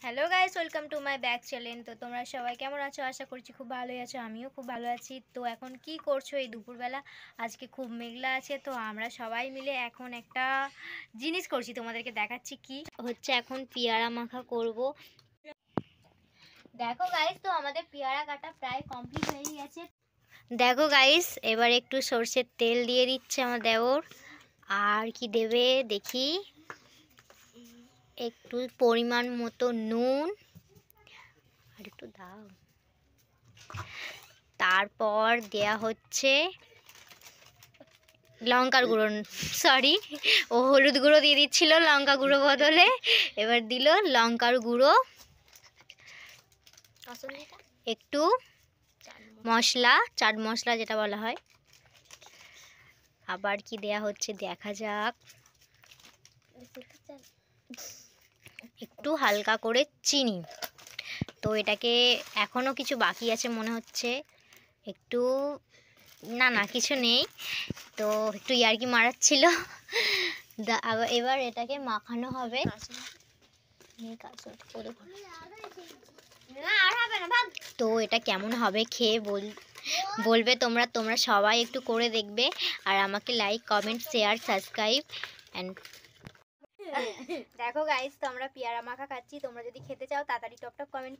Hello guys, welcome to my back channel. তো তোমরা সবাই কেমন আছো? আশা করছি খুব ভালোই আছো। আমিও খুব ভালো আছি। তো এখন কি করছো এই দুপুরবেলা? আজকে খুব মেঘলা আছে, তো আমরা সবাই মিলে এখন একটা জিনিস করছি, তোমাদেরকে দেখাচ্ছি। কি হচ্ছে, এখন পেয়ারা মাখা করব। দেখো গাইস, তো আমাদের পেয়ারা কাটা প্রায় কমপ্লিট হয়ে গেছে। দেখো গাইস, এবার একটু সরষের তেল দিয়ে দিচ্ছে আমার দেওর। আর কি দেবে দেখি, একটু পরিমাণ মতো নুন, আর একটু দাও। তারপর দেয়া হচ্ছে লঙ্কার গুঁড়ো, সরি, ও হলুদ গুঁড়ো দিয়ে দিচ্ছিল লঙ্কা গুঁড়ো বদলে, এবার দিল লঙ্কার গুঁড়ো, একটু মশলা, চাট মশলা যেটা বলা হয়। আবার কি দেয়া হচ্ছে দেখা যাক, একটু হালকা করে চিনি। তো এটাকে এখনও কিছু বাকি আছে মনে হচ্ছে, একটু, না না কিছু নেই, তো একটু ইয়ার্কি মারাচ্ছিল। এবার এটাকে মাখানো হবে। তো এটা কেমন হবে খেয়ে বলবে তোমরা। তোমরা সবাই একটু করে দেখবে, আর আমাকে like, comment, share, subscribe and দেখো গাইস, তো আমরা পেয়ারা মাখা খাচ্ছি। তোমরা যদি খেতে চাও তাড়াতাড়ি টপ টপ কমেন্ট